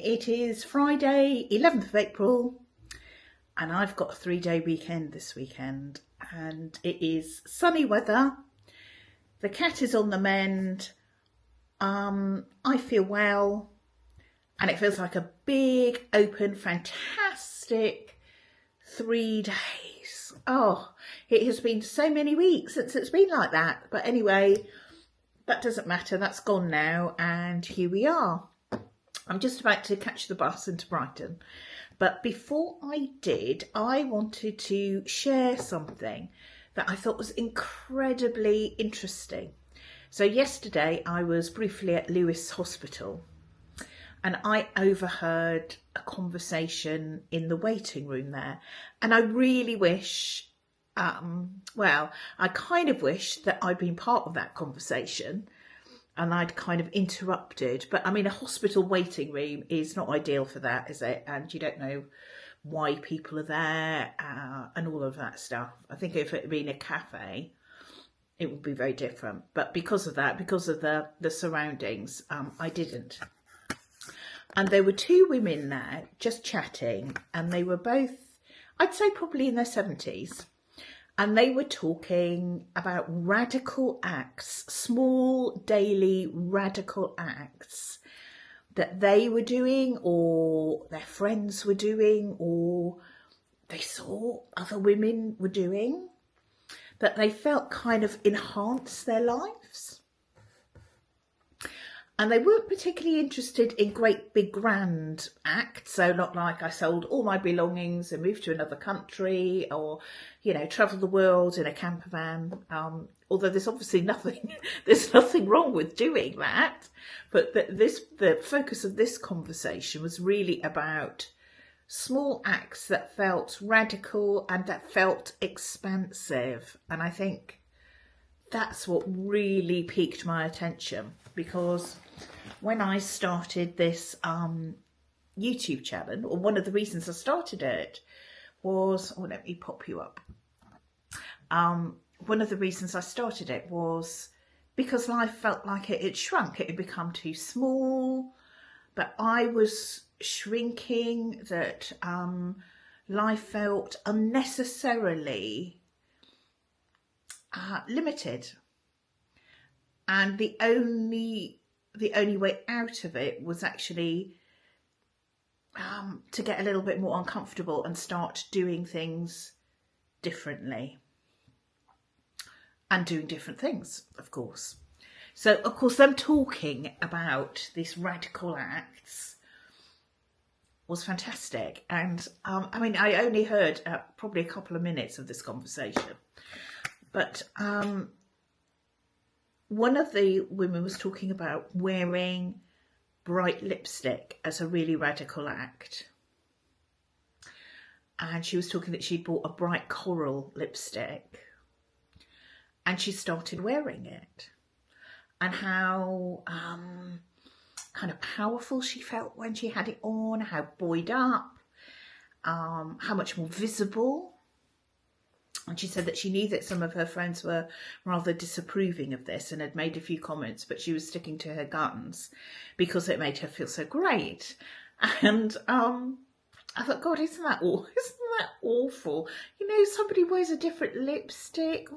It is Friday, 11th of April, and I've got a 3-day weekend this weekend, and it is sunny weather. The cat is on the mend. I feel well, and it feels like a big, open, fantastic 3 days. Oh, it has been so many weeks since it's been like that. But anyway, that doesn't matter. That's gone now, and here we are. I'm just about to catch the bus into Brighton. But before I did, I wanted to share something that I thought was incredibly interesting. So yesterday I was briefly at Lewes Hospital, and I overheard a conversation in the waiting room there. And I really wish, I kind of wish that I'd been part of that conversation and I'd kind of interrupted. But I mean, a hospital waiting room is not ideal for that, is it? And you don't know why people are there and all of that stuff. I think if it had been a cafe, it would be very different. But because of that, because of the surroundings, I didn't. And there were two women there just chatting, and they were both, I'd say probably in their 70s. And they were talking about radical acts, small daily radical acts that they were doing or their friends were doing or they saw other women were doing, that they felt kind of enhanced their lives. And they weren't particularly interested in great big grand acts. So not like I sold all my belongings and moved to another country or, you know, travel the world in a camper van. Although there's obviously there's nothing wrong with doing that. But the focus of this conversation was really about small acts that felt radical and that felt expansive. And I think that's what really piqued my attention, because when I started this YouTube channel, or one of the reasons I started it was, let me pop you up. One of the reasons I started it was because life felt like it had shrunk. It had become too small, but I was shrinking, that life felt unnecessarily limited. And the only way out of it was actually to get a little bit more uncomfortable and start doing things differently and doing different things, of course. So, of course, them talking about these radical acts was fantastic. And I mean, I only heard probably a couple of minutes of this conversation, but one of the women was talking about wearing bright lipstick as a really radical act. And she was talking that she'd bought a bright coral lipstick and she started wearing it. And how kind of powerful she felt when she had it on, how buoyed up, how much more visible. And she said that she knew that some of her friends were rather disapproving of this and had made a few comments, but she was sticking to her guns because it made her feel so great. And I thought, God, isn't that awful? You know, somebody wears a different lipstick.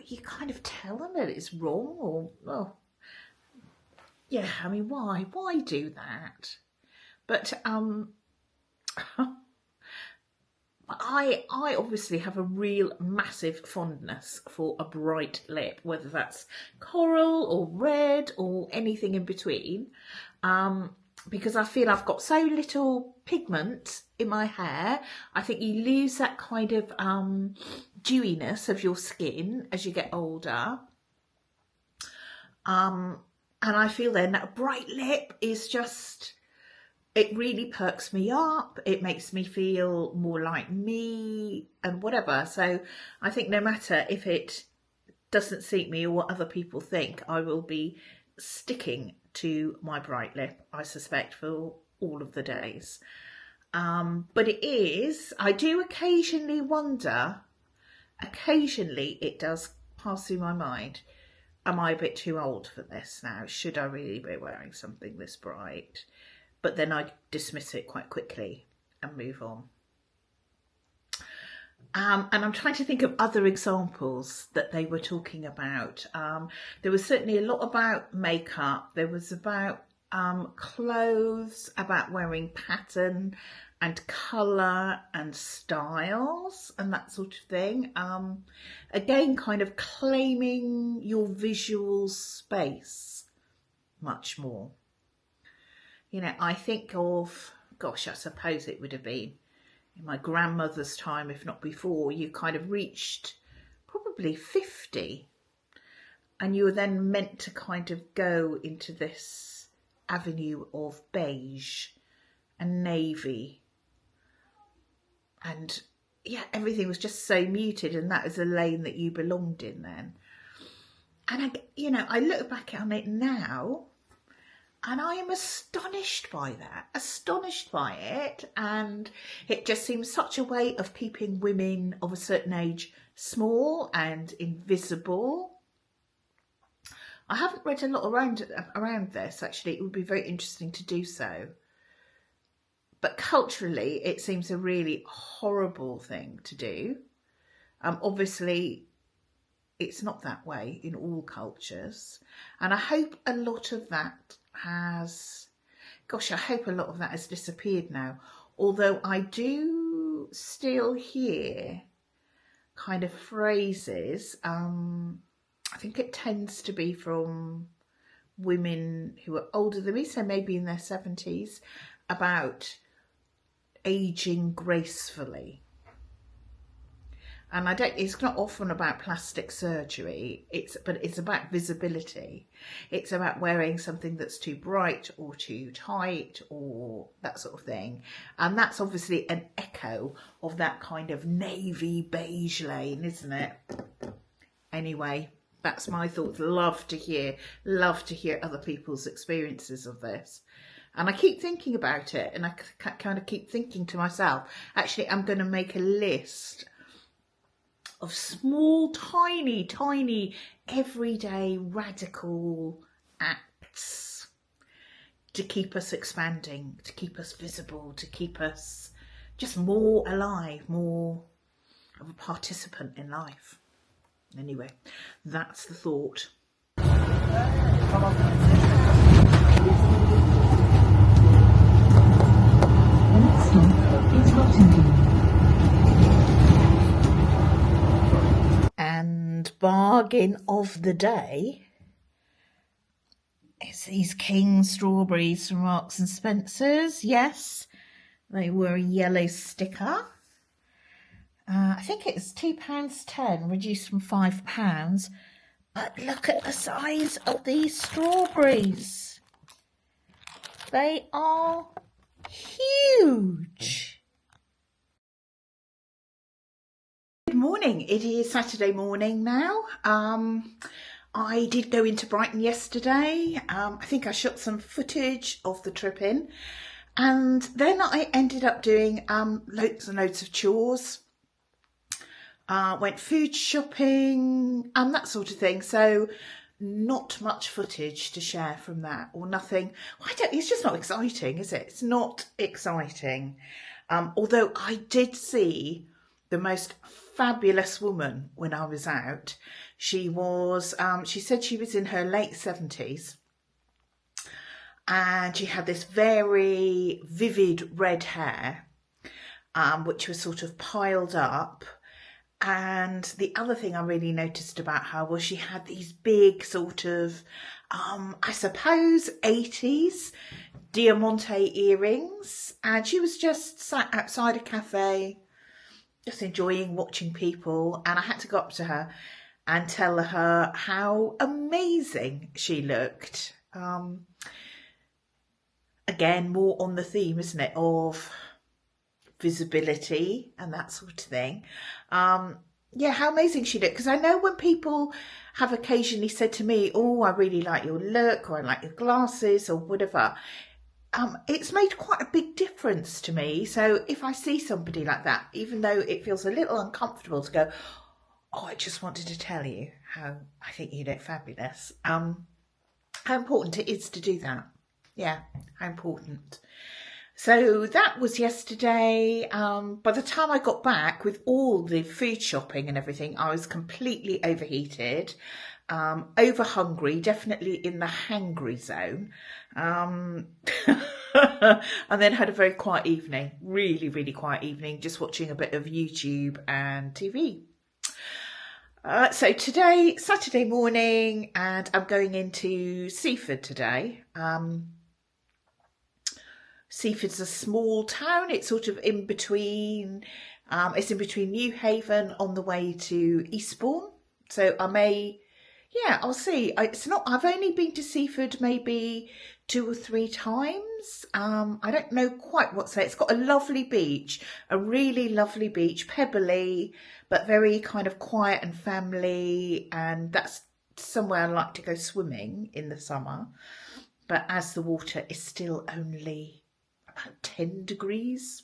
You kind of tell them that it's wrong, or, well, yeah, I mean, why do that? But I obviously have a real massive fondness for a bright lip, whether that's coral or red or anything in between, because I feel I've got so little pigment in my hair. I think you lose that kind of dewiness of your skin as you get older. And I feel then that bright lip is just, it really perks me up. It makes me feel more like me and whatever. So I think no matter if it doesn't suit me or what other people think, I will be sticking to my bright lip, I suspect, for all of the days. But I do occasionally wonder, it does pass through my mind, am I a bit too old for this now? Should I really be wearing something this bright? but then I dismiss it quite quickly and move on. And I'm trying to think of other examples that they were talking about. There was certainly a lot about makeup. There was about clothes, about wearing pattern and colour and styles and that sort of thing. Again, kind of claiming your visual space much more. You know, I think of, gosh, I suppose it would have been in my grandmother's time, if not before, you kind of reached probably 50 and you were then meant to kind of go into this avenue of beige and navy, and yeah, everything was just so muted, and that was a lane that you belonged in then. And I look back on it now and I am astonished by that, astonished by it. And it just seems such a way of keeping women of a certain age small and invisible. I haven't read a lot around this, actually. It would be very interesting to do so. But culturally, it seems a really horrible thing to do. Obviously, it's not that way in all cultures. And I hope a lot of that has disappeared now. Although I do still hear kind of phrases, I think it tends to be from women who are older than me, so maybe in their 70s, about aging gracefully. And it's not often about plastic surgery, but it's about visibility. It's about wearing something that's too bright or too tight or that sort of thing. And that's obviously an echo of that kind of navy beige lane, isn't it? Anyway, that's my thoughts. Love to hear other people's experiences of this. And I keep thinking about it, and I kind of keep thinking to myself, actually, I'm going to make a list of small, tiny, everyday radical acts to keep us expanding, to keep us visible, to keep us just more alive, more of a participant in life. Anyway, that's the thought. And bargain of the day is these king strawberries from Marks and Spencer's. Yes, they were a yellow sticker. I think it's £2.10, reduced from £5. But look at the size of these strawberries. They are huge. Good morning. It is Saturday morning now. I did go into Brighton yesterday. I think I shot some footage of the trip in, and then I ended up doing loads and loads of chores. Went food shopping and that sort of thing. So not much footage to share from that, or nothing. It's just not exciting, is it? It's not exciting. Although I did see the most fabulous woman when I was out. She said she was in her late 70s, and she had this very vivid red hair, which was sort of piled up. And the other thing I really noticed about her was she had these big sort of, I suppose, 80s diamante earrings. And she was just sat outside a cafe, just enjoying watching people. And I had to go up to her and tell her how amazing she looked. Again, more on the theme, isn't it, of visibility and that sort of thing. Yeah, how amazing she looked. Because I know when people have occasionally said to me, oh, I really like your look, or I like your glasses, or whatever, it's made quite a big difference to me. So if I see somebody like that, even though it feels a little uncomfortable to go, oh, I just wanted to tell you how I think you look fabulous, how important it is to do that. Yeah, how important. So that was yesterday. By the time I got back with all the food shopping and everything, I was completely overheated, over hungry, definitely in the hangry zone. And then had a very quiet evening, really, really quiet evening, just watching a bit of YouTube and TV. So today, Saturday morning, and I'm going into Seaford today. Seaford's a small town. It's sort of in between. It's in between New Haven on the way to Eastbourne. So I may, yeah, I'll see. I've only been to Seaford maybe 2 or 3 times. I don't know quite what to say. It's got a lovely beach, a really lovely beach, pebbly, but very kind of quiet and family. And that's somewhere I like to go swimming in the summer. But as the water is still only about 10 degrees.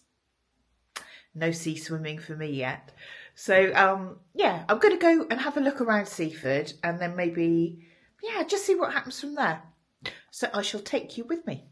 No sea swimming for me yet. So, yeah, I'm going to go and have a look around Seaford and then maybe, yeah, just see what happens from there. So I shall take you with me.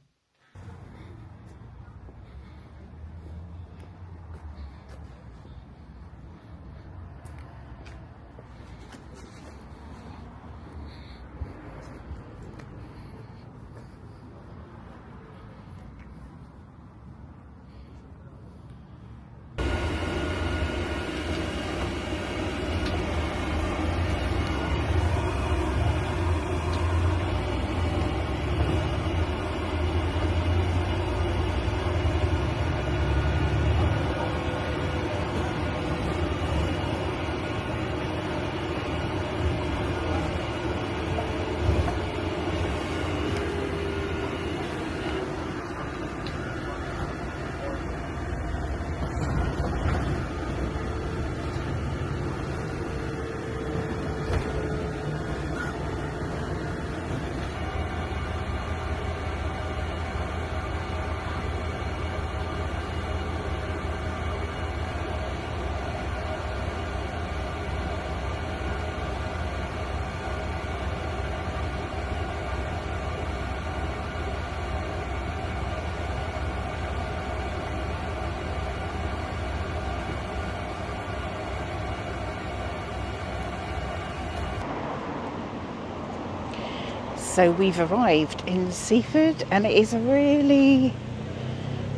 So we've arrived in Seaford and it is a really,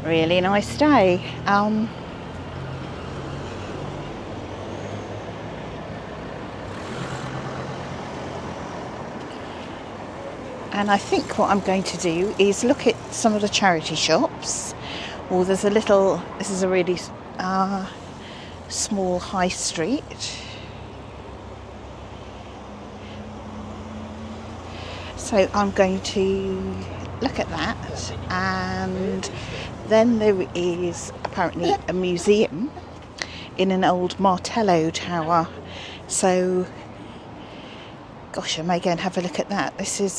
really nice day. And I think what I'm going to do is look at some of the charity shops. Well, this is a really small high street. So I'm going to look at that, and then there is apparently a museum in an old Martello tower. So, gosh, I may go and have a look at that. This is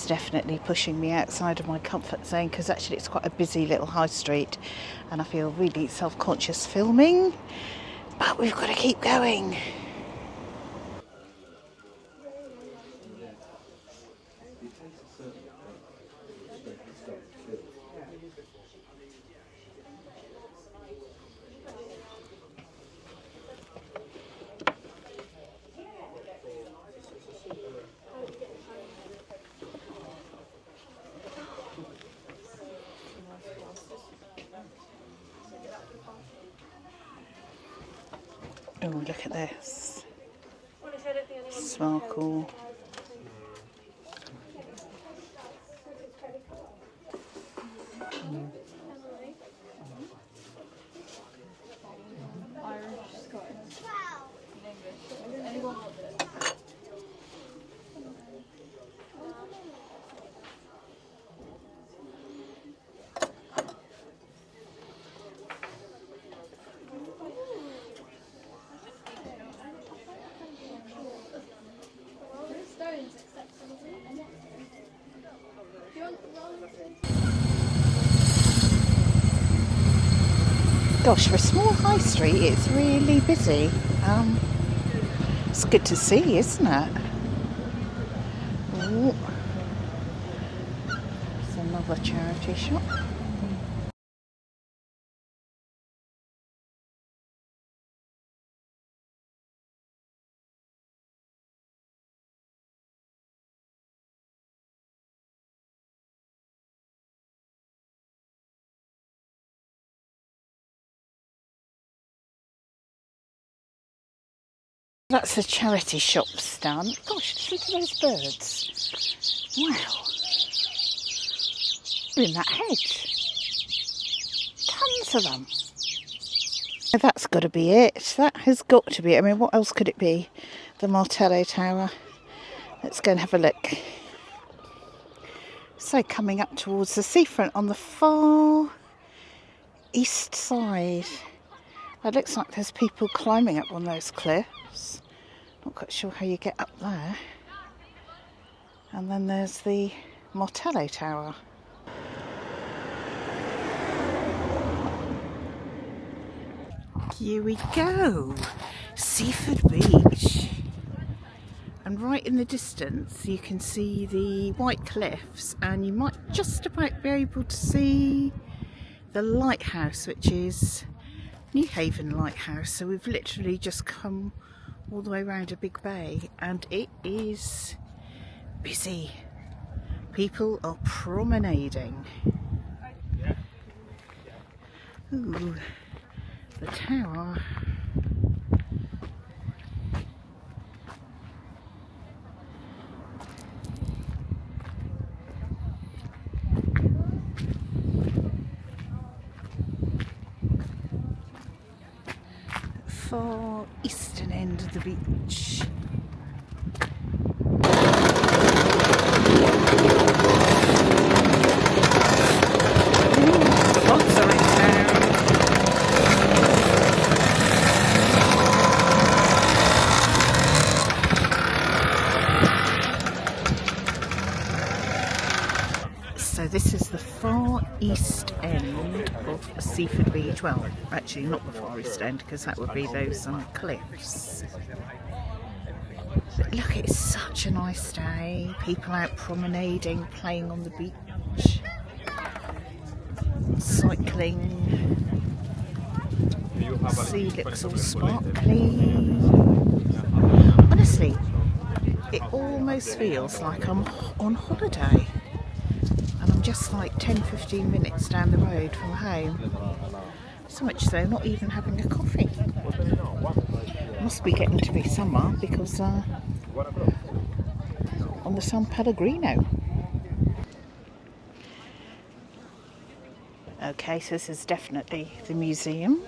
definitely pushing me outside of my comfort zone, because actually it's quite a busy little high street and I feel really self-conscious filming. But we've got to keep going. Oh, look at this. Sparkle. Gosh, for a small high street, it's really busy. It's good to see, isn't it? Ooh. It's another charity shop. That's a charity shop stand. Gosh, look at those birds. Wow. They're in that hedge. Tons of them. That's got to be it. That has got to be it. I mean, what else could it be? The Martello Tower. Let's go and have a look. So coming up towards the seafront on the far east side. It looks like there's people climbing up on those cliffs. Not quite sure how you get up there. And then there's the Martello Tower. Here we go. Seaford Beach. And right in the distance you can see the white cliffs, and you might just about be able to see the lighthouse, which is Newhaven Lighthouse. So we've literally just come all the way around a big bay, and it is busy. People are promenading. Ooh, the tower. Far eastern end of the beach. Lots are in town. So this is the far east end of Seaford Beach. Well, actually not the far east end, because that would be those cliffs. But look, it's such a nice day. People out promenading, playing on the beach, cycling. The sea looks all sparkly. Honestly, it almost feels like I'm on holiday. And I'm just like 10-15 minutes down the road from home. So much so, not even having a coffee. Must be getting to be summer, because on the San Pellegrino. Okay, so this is definitely the museum.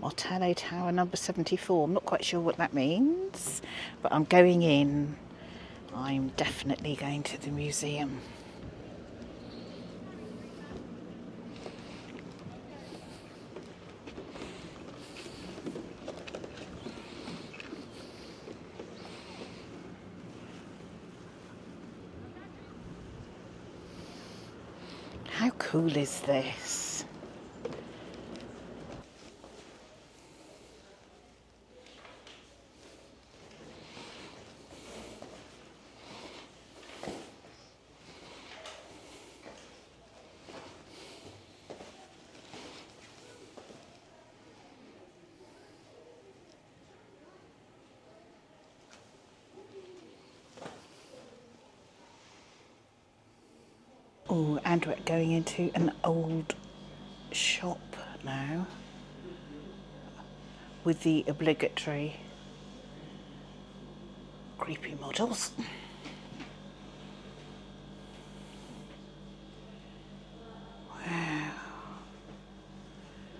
Martello Tower number 74. I'm not quite sure what that means, but I'm going in. I'm definitely going to the museum. How cool is this? Oh, and we're going into an old shop now with the obligatory creepy models. Wow.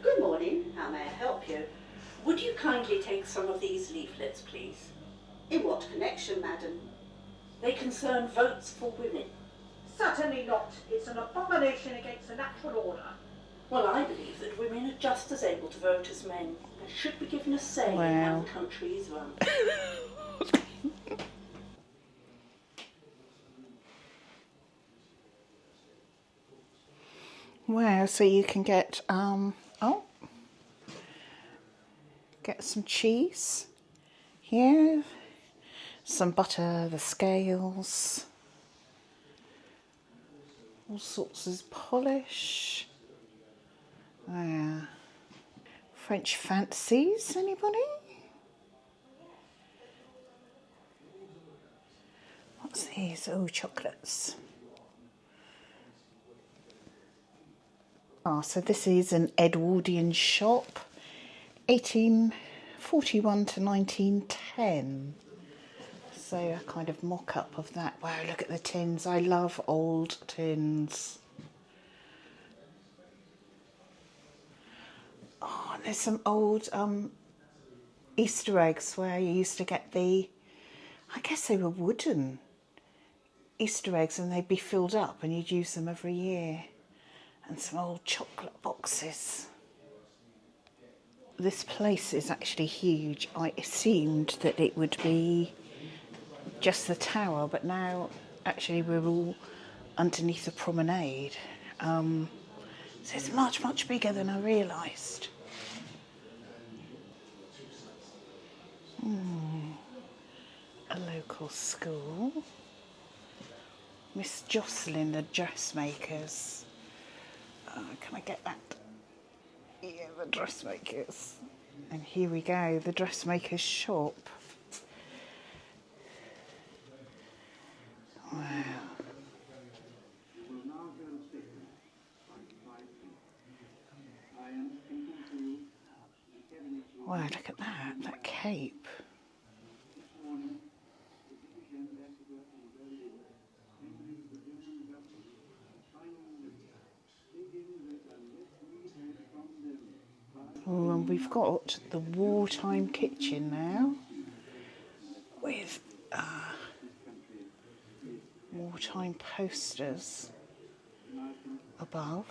Good morning, how may I help you? Would you kindly take some of these leaflets, please? In what connection, madam? They concern votes for women. Certainly not. It's an abomination against the natural order. Well, I believe that women are just as able to vote as men and should be given a say in how the country is run. Wow, so you can get, get some cheese here, some butter, the scales, all sorts of polish. Wow. French fancies, anybody? What's these? Oh, chocolates. Ah, so this is an Edwardian shop, 1841 to 1910. So a kind of mock-up of that. Wow, look at the tins. I love old tins. Oh, and there's some old Easter eggs where you used to get I guess they were wooden Easter eggs, and they'd be filled up and you'd use them every year. And some old chocolate boxes. This place is actually huge. I assumed that it would be just the tower, but now actually we're all underneath the promenade. So it's much, much bigger than I realised. A local school. Miss Jocelyn, the dressmakers. Can I get that? Yeah, the dressmakers. And here we go, the dressmaker's shop. Wow. Wow, look at that cape. Oh, and we've got the wartime kitchen now with wartime posters above.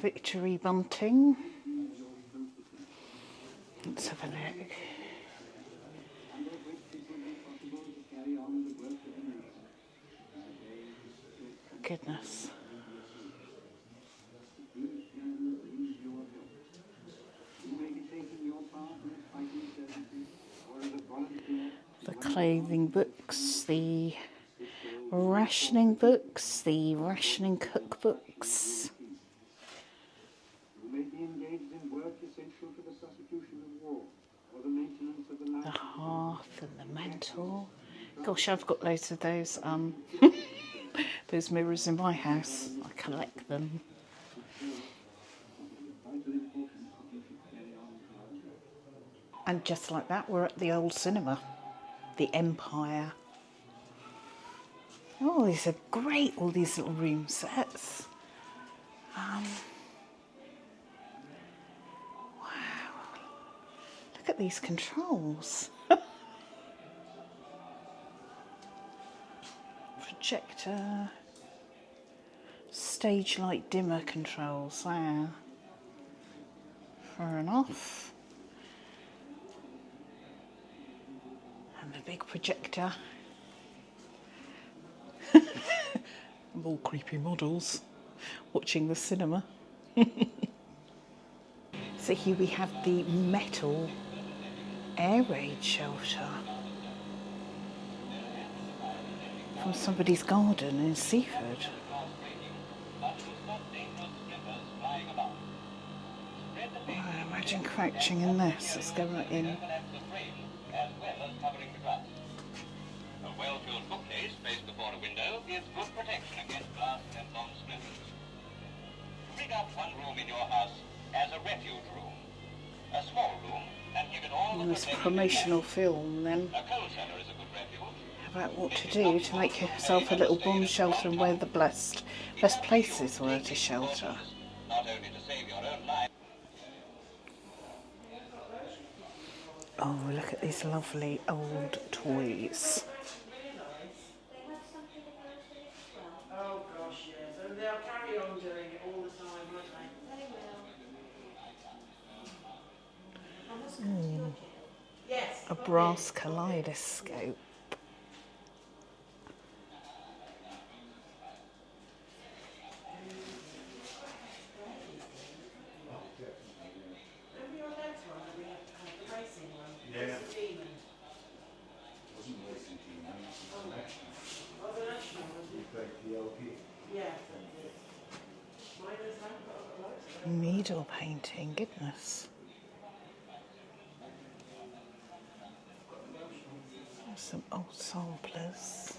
Victory bunting. Let's have a look. Goodness. The clothing books, the rationing books, the rationing cookbooks. The hearth and the mantle. Gosh, I've got loads of those those mirrors in my house. I collect them. And just like that, we're at the old cinema, the Empire. Oh, these are great, all these little room sets. Wow. Look at these controls. Projector. Stage light dimmer controls. Wow. Fair enough. And the big projector. Of all creepy models watching the cinema. So here we have the metal air raid shelter from somebody's garden in Seaford. Oh, imagine crouching in this. Let's go right in. A well-filled bookcase placed before a window gives good protection against blast and bomb splinters. Rig up one room in your house as a refuge room, a small room, and give it all the Nice protection. promotional film then. A coal cellar is a good refuge. About what to do to make yourself a little bomb shelter and where the best places were to shelter. Not only to save your own life. Oh, look at these lovely old toys. Oh gosh, yes. And they'll carry A brass kaleidoscope. Needle painting, goodness. Some old samplers.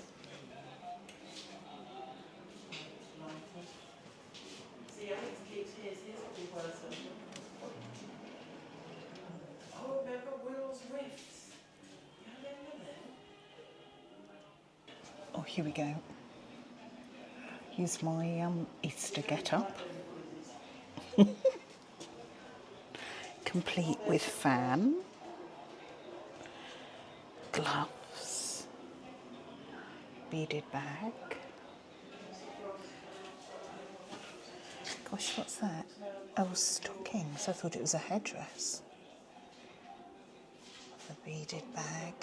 Oh, here we go. Here's my Easter get-up. Complete with fan, gloves, beaded bag. Gosh, what's that? Oh, stockings. I thought it was a headdress. The beaded bag.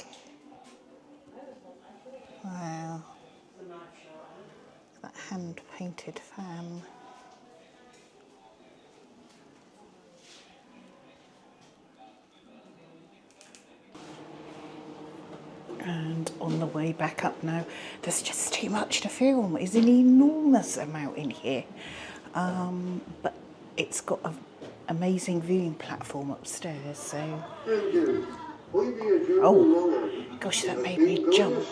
Wow. That hand-painted fan. And on the way back up now, there's just too much to film. There's an enormous amount in here. But it's got an amazing viewing platform upstairs, so... Oh, gosh, that made me jump.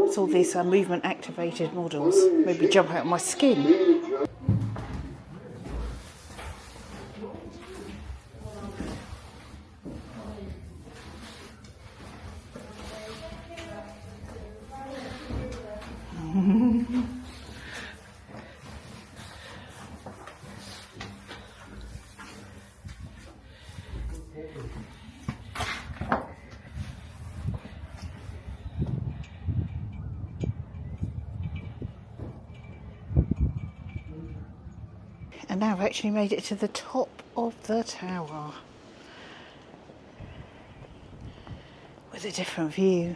It's all these movement activated models. Made me jump out of my skin. And now I've actually made it to the top of the tower with a different view.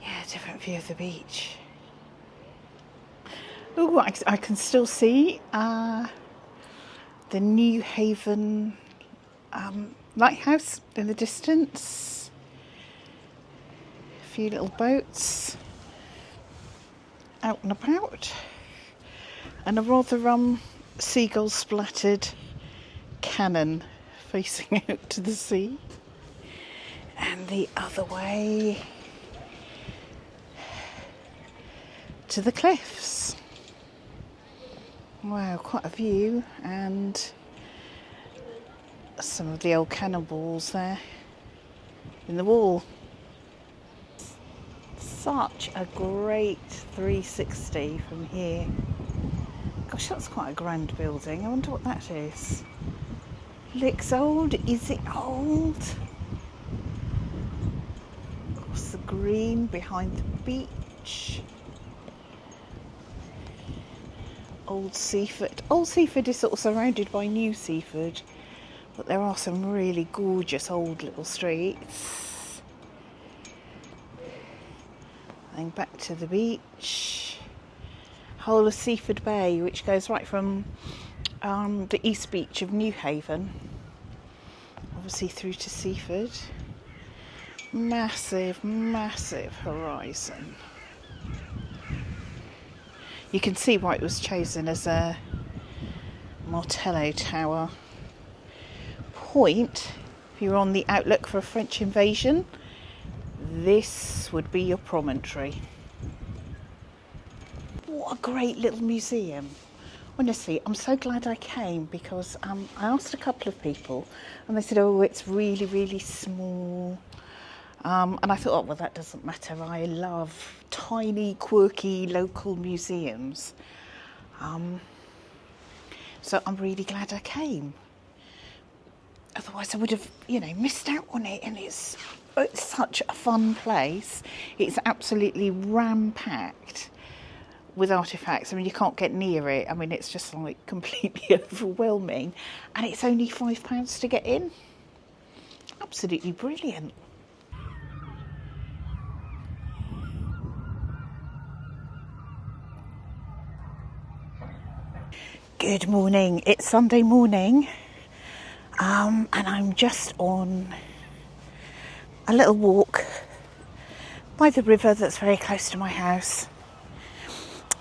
Yeah, a different view of the beach. Oh, I can still see the New Haven lighthouse in the distance. A few little boats out and about. And a rather seagull splattered cannon facing out to the sea. And the other way to the cliffs. Wow, quite a view, and some of the old cannonballs there in the wall. Such a great 360 from here. Gosh, that's quite a grand building. I wonder what that is. Looks old. Is it old? Of course, the green behind the beach. Old Seaford. Old Seaford is sort of surrounded by New Seaford, but there are some really gorgeous old little streets. And back to the beach. Whole of Seaford Bay, which goes right from the east beach of New Haven, obviously through to Seaford. Massive, massive horizon. You can see why it was chosen as a Martello tower point. If you're on the outlook for a French invasion, this would be your promontory. What a great little museum. Honestly, I'm so glad I came, because I asked a couple of people and they said, oh, it's really, really small. And I thought, oh, well, that doesn't matter. I love tiny, quirky, local museums. So I'm really glad I came. Otherwise I would have, missed out on it. And it's such a fun place. It's absolutely ram-packed with artefacts. I mean, you can't get near it. I mean, it's just like completely overwhelming, and it's only £5 to get in. Absolutely brilliant. Good morning. It's Sunday morning, and I'm just on a little walk by the river that's very close to my house,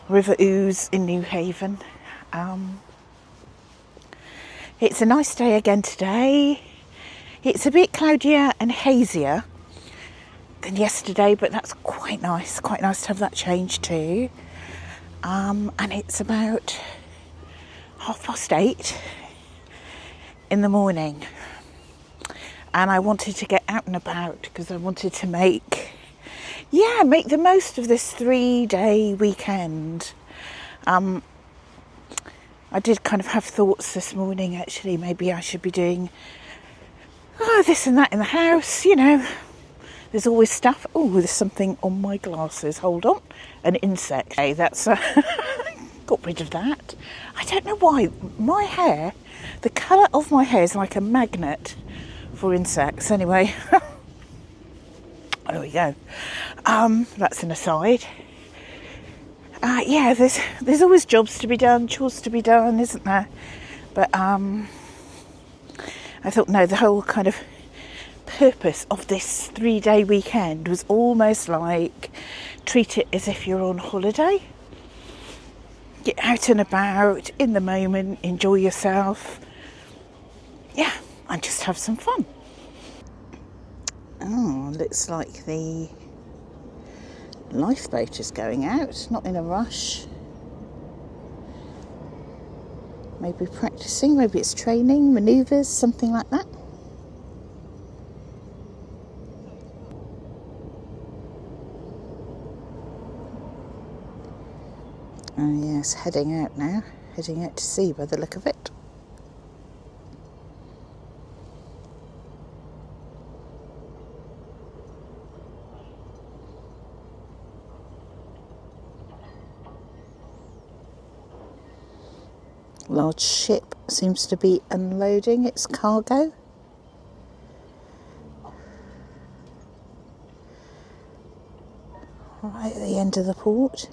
River Ouse in New Haven. It's a nice day again today. It's a bit cloudier and hazier than yesterday, but that's quite nice to have that change too. And it's about 8:30 in the morning, and I wanted to get out and about because I wanted to make the most of this 3-day weekend. I did kind of have thoughts this morning, actually, maybe I should be doing this and that in the house, you know. There's always stuff. Oh, there's something on my glasses. Hold on. An insect. Hey, that's got rid of that. I don't know why. My hair, the colour of my hair is like a magnet for insects. Anyway, there we go. That's an aside. There's always jobs to be done, chores to be done, isn't there? But I thought, no, the whole kind of purpose of this 3-day weekend was almost like treat it as if you're on holiday. Get out and about in the moment, enjoy yourself. Yeah, and just have some fun. Oh, looks like the lifeboat is going out, not in a rush. Maybe practicing, maybe it's training, manoeuvres, something like that. Oh yes, heading out now, heading out to sea by the look of it. Large ship seems to be unloading its cargo. Right at the end of the port.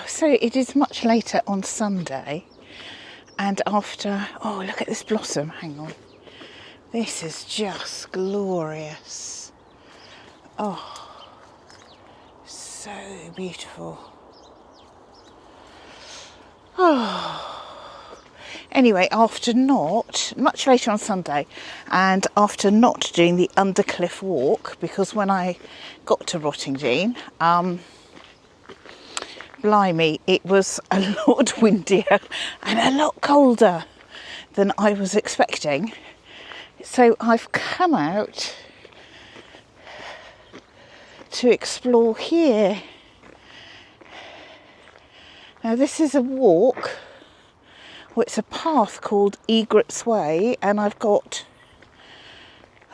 So it is much later on Sunday, and after, oh, look at this blossom, hang on. This is just glorious. Oh, so beautiful. Oh. Anyway, after much later on Sunday, and after not doing the Undercliff walk, because when I got to Rottingdean, blimey, it was a lot windier and a lot colder than I was expecting. So I've come out to explore here. Now this is a walk, or it's a path called Egret's Way, and I've got,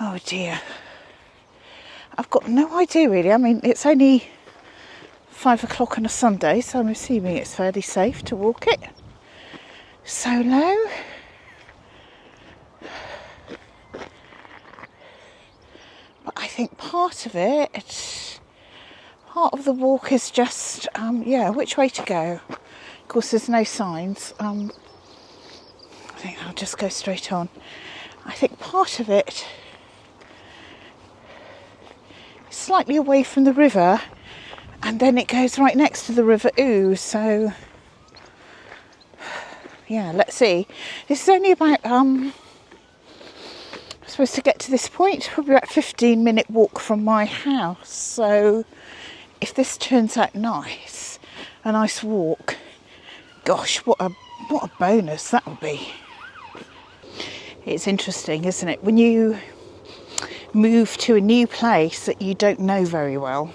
oh dear, I've got no idea really. I mean, it's only 5 o'clock on a Sunday, so I'm assuming it's fairly safe to walk it solo. But I think part of the walk is just, which way to go. Of course, there's no signs. I think I'll just go straight on. I think part of it is slightly away from the river, and then it goes right next to the River Ouse. So, yeah, let's see. This is only about, I'm supposed to get to this point, probably about a 15-minute walk from my house. So, if this turns out nice, a nice walk, gosh, what a bonus that will be. It's interesting, isn't it? When you move to a new place that you don't know very well,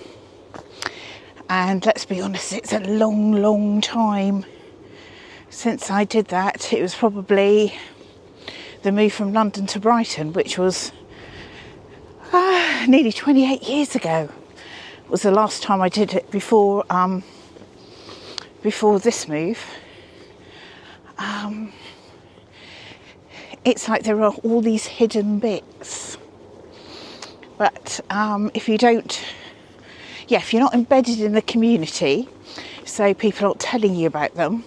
and let's be honest, it's a long, long time since I did that. It was probably the move from London to Brighton, which was nearly 28 years ago. It was the last time I did it before this move. It's like there are all these hidden bits. But if you're not embedded in the community, so people aren't telling you about them,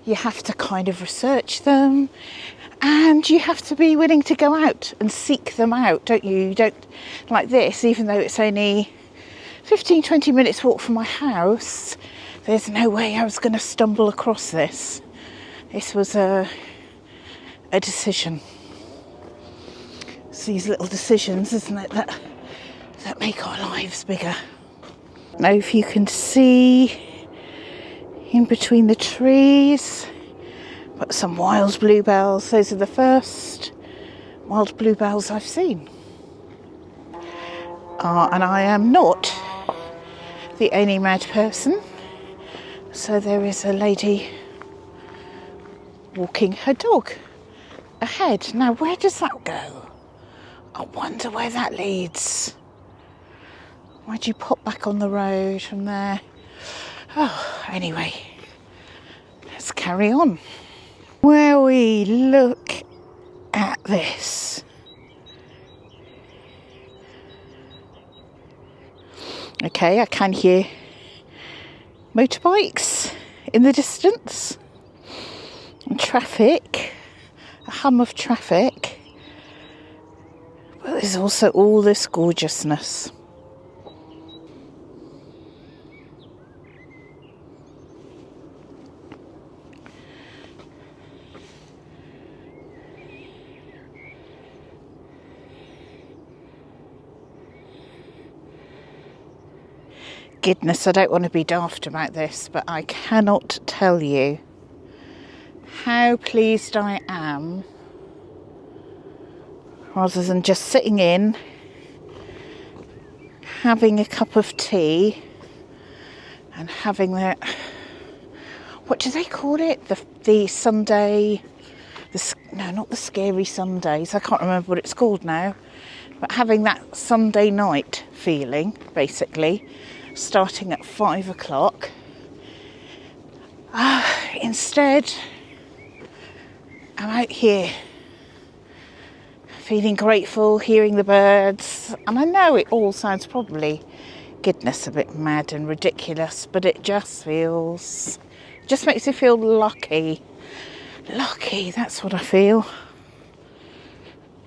you have to kind of research them, and you have to be willing to go out and seek them out, don't you? You don't, like this, even though it's only 15-20 minutes walk from my house, there's no way I was going to stumble across this. This was a decision. It's these little decisions, isn't it, that make our lives bigger. Now, if you can see in between the trees, but some wild bluebells. Those are the first wild bluebells I've seen. And I am not the only mad person. So there is a lady walking her dog ahead. Now, where does that go? I wonder where that leads. Why'd you pop back on the road from there? Oh, anyway, let's carry on. Well, we look at this. Okay, I can hear motorbikes in the distance. And traffic, a hum of traffic. But there's also all this gorgeousness. Goodness, I don't want to be daft about this, but I cannot tell you how pleased I am, rather than just sitting in, having a cup of tea and having that, what do they call it? The Sunday, no, not the scary Sundays, I can't remember what it's called now, but having that Sunday night feeling, basically, starting at 5 o'clock. Instead, I'm out here feeling grateful, hearing the birds, and I know it all sounds probably, goodness, a bit mad and ridiculous, but it just makes me feel lucky. Lucky, that's what I feel.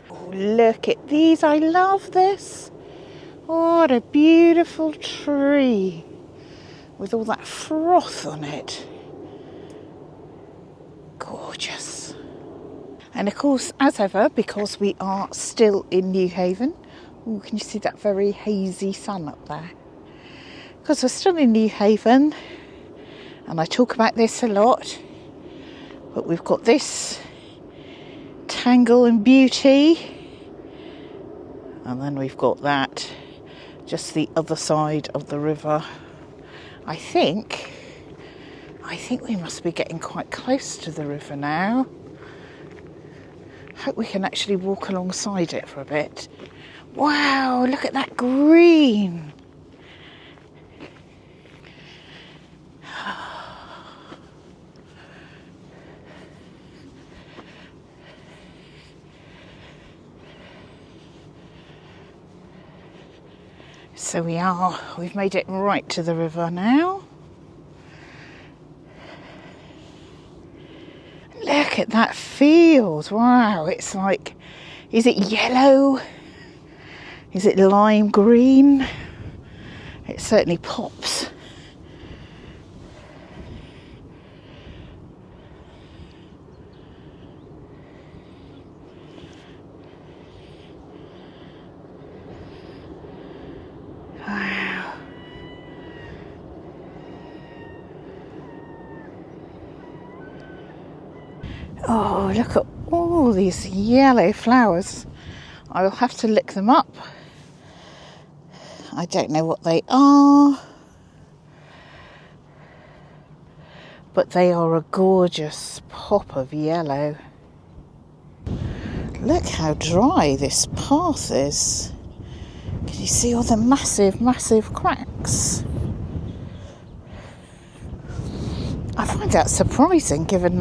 Oh, look at these, I love this. What a beautiful tree with all that froth on it. Gorgeous. And of course, as ever, because we are still in New Haven, ooh, can you see that very hazy sun up there? Because we're still in New Haven, and I talk about this a lot, but we've got this tangle and beauty, and then we've got that just the other side of the river. I think we must be getting quite close to the river now. Hope we can actually walk alongside it for a bit. Wow, look at that green. So we've made it right to the river now. Look at that field. Wow, it's like, is it yellow? Is it lime green? It certainly pops. Wow. Oh, look at all these yellow flowers. I will have to lick them up. I don't know what they are, but they are a gorgeous pop of yellow. Look how dry this path is. Can you see all the massive cracks? I find that surprising, given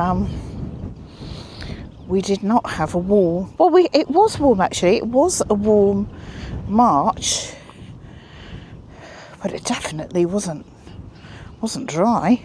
we did not have a warm... Well, it was warm actually. It was a warm March, but it definitely wasn't dry.